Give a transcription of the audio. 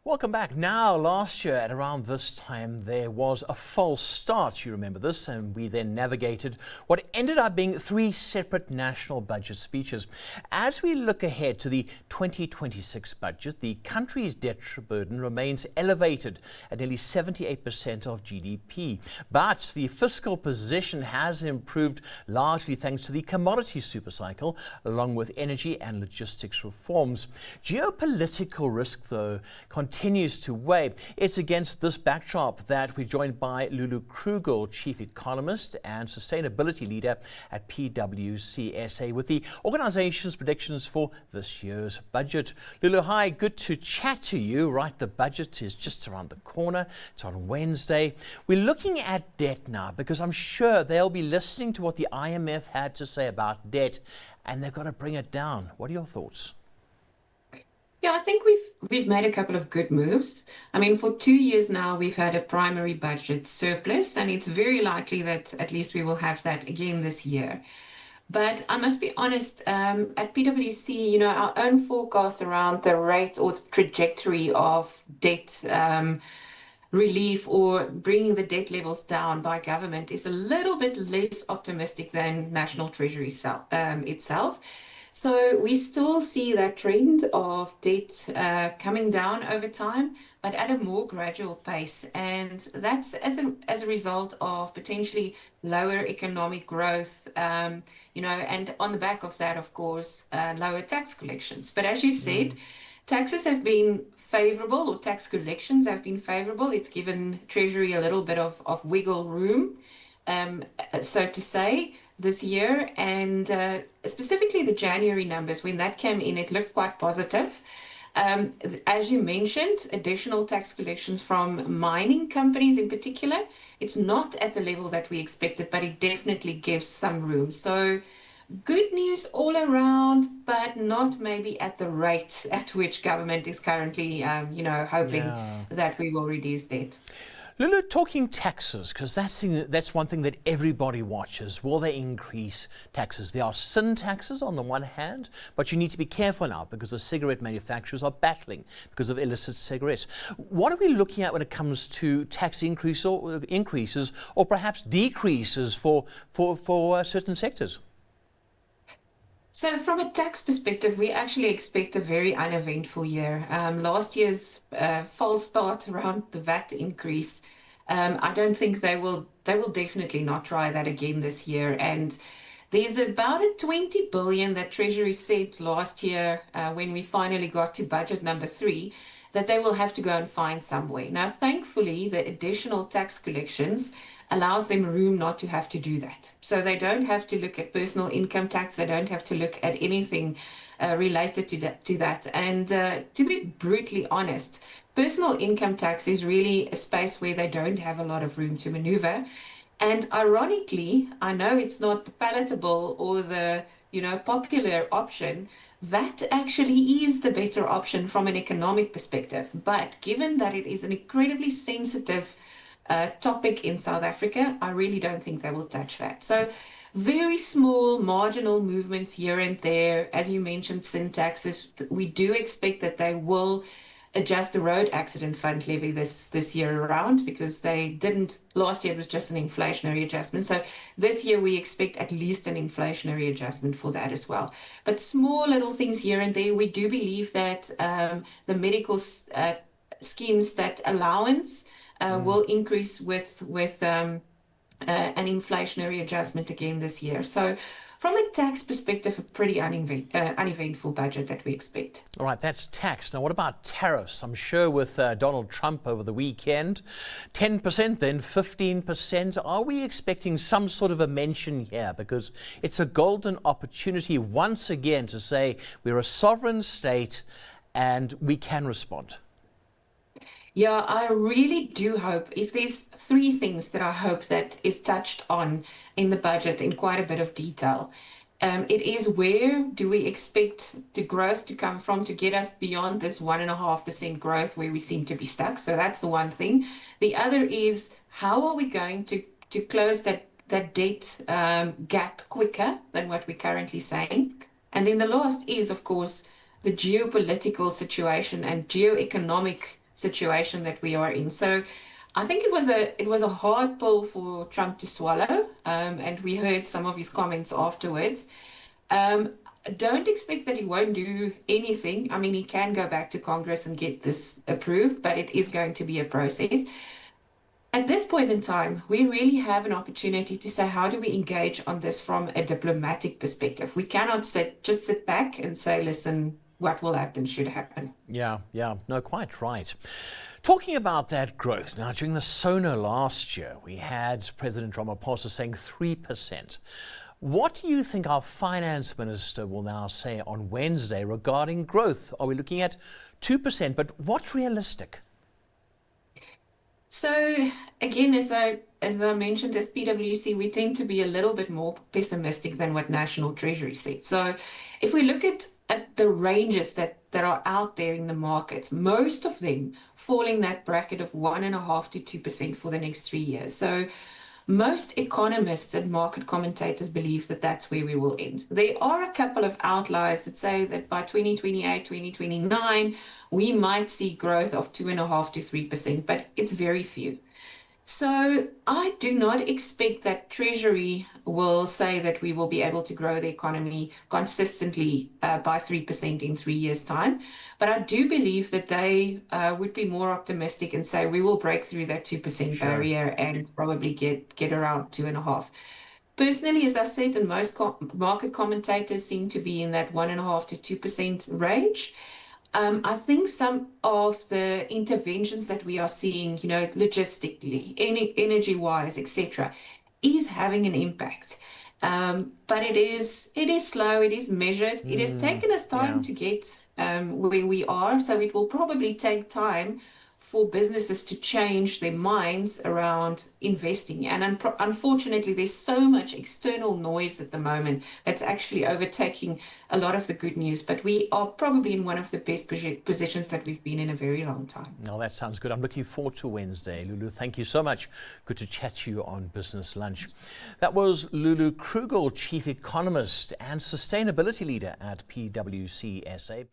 Welcome back. Now, last year at around this time, there was a false start. You remember this, and we then navigated what ended up being three separate national budget speeches. As we look ahead to the 2026 budget, the country's debt burden remains elevated at nearly 78% of GDP. But the fiscal position has improved largely thanks to the commodity supercycle, along with energy and logistics reforms. Geopolitical risk, though, continues to weigh. It's against this backdrop that we're joined by Lullu Krugel, Chief Economist and Sustainability Leader at PwC SA, with the organisation's predictions for this year's budget. Lullu, hi, good to chat to you. Right, the budget is just around the corner. It's on Wednesday. We're looking at debt now because I'm sure they'll be listening to what the IMF had to say about debt, and they've got to bring it down. What are your thoughts? Yeah, I think we've made a couple of good moves. I mean, for 2 years now, we've had a primary budget surplus, and it's very likely that at least we will have that again this year. But I must be honest, at PwC, our own forecast around the rate or the trajectory of debt relief or bringing the debt levels down by government is a little bit less optimistic than National Treasury itself. So we still see that trend of debt coming down over time, but at a more gradual pace. And that's as a result of potentially lower economic growth, and on the back of that, of course, lower tax collections. But as you said, taxes have been favorable, or tax collections have been favorable. It's given Treasury a little bit of wiggle room, so to say, this year. And specifically the January numbers, when that came in, it looked quite positive. As you mentioned, additional tax collections from mining companies in particular, it's not at the level that we expected, but it definitely gives some room. So good news all around, but not maybe at the rate at which government is currently, hoping that we will reduce debt. Lullu, talking taxes, because that's one thing that everybody watches. Will they increase taxes? There are sin taxes on the one hand, but you need to be careful now because the cigarette manufacturers are battling because of illicit cigarettes. What are we looking at when it comes to tax increases or perhaps decreases for certain sectors? So from a tax perspective, we actually expect a very uneventful year. Last year's false start around the VAT increase, I don't think they will definitely not try that again this year. And there's about a 20 billion that Treasury said last year when we finally got to budget number 3, that they will have to go and find somewhere. Now, thankfully, the additional tax collections allows them room not to have to do that. So they don't have to look at personal income tax. They don't have to look at anything related to that. And to be brutally honest, personal income tax is really a space where they don't have a lot of room to maneuver. And ironically, I know it's not the palatable or the popular option. VAT actually is the better option from an economic perspective. But given that it is an incredibly sensitive topic in South Africa, I really don't think they will touch that. So very small marginal movements here and there. As you mentioned, sin taxes, we do expect that they will adjust the road accident fund levy this year around, because they didn't last year. It was just an inflationary adjustment. So this year we expect at least an inflationary adjustment for that as well. But small little things here and there. We do believe that the medical schemes, that allowance will increase with an inflationary adjustment again this year. So from a tax perspective, a pretty uneventful budget that we expect. All right, that's tax. Now, what about tariffs? I'm sure with Donald Trump over the weekend, 10%, then 15%. Are we expecting some sort of a mention here? Because it's a golden opportunity once again to say we're a sovereign state and we can respond. Yeah, I really do hope, if there's 3 things that I hope that is touched on in the budget in quite a bit of detail. It is, where do we expect the growth to come from to get us beyond this 1.5% growth where we seem to be stuck? So that's the one thing. The other is, how are we going to close that debt gap quicker than what we're currently saying? And then the last is, of course, the geopolitical situation and geoeconomic situation that we are in. So I think it was a hard pill for Trump to swallow, and we heard some of his comments afterwards. Don't expect that he won't do anything. I mean, he can go back to Congress and get this approved, but it is going to be a process. At this point in time, we really have an opportunity to say, how do we engage on this from a diplomatic perspective? We cannot just sit back and say, listen, what will happen should happen. Yeah, no, quite right. Talking about that growth, now during the SONA last year, we had President Ramaphosa saying 3%. What do you think our finance minister will now say on Wednesday regarding growth? Are we looking at 2%? But what's realistic? So again, as I mentioned, as PwC, we tend to be a little bit more pessimistic than what National Treasury said. So if we look at the ranges that are out there in the market, most of them fall in that bracket of 1.5% to 2% for the next 3 years. So most economists and market commentators believe that that's where we will end. There are a couple of outliers that say that by 2028, 2029, we might see growth of 2.5% to 3%, but it's very few. So I do not expect that Treasury will say that we will be able to grow the economy consistently by 3% in 3 years' time. But I do believe that they would be more optimistic and say we will break through that 2% barrier and probably get around 2.5%. Personally, as I said, and most market commentators seem to be in that 1.5% to 2% range. I think some of the interventions that we are seeing, logistically, energy-wise, etc., is having an impact. But it is slow, it is measured. It has taken us time to get where we are, so it will probably take time for businesses to change their minds around investing. And unfortunately, there's so much external noise at the moment that's actually overtaking a lot of the good news. But we are probably in one of the best positions that we've been in a very long time. No, that sounds good. I'm looking forward to Wednesday. Lullu, thank you so much. Good to chat to you on Business Lunch. That was Lullu Krugel, Chief Economist and Sustainability Leader at PwC SA.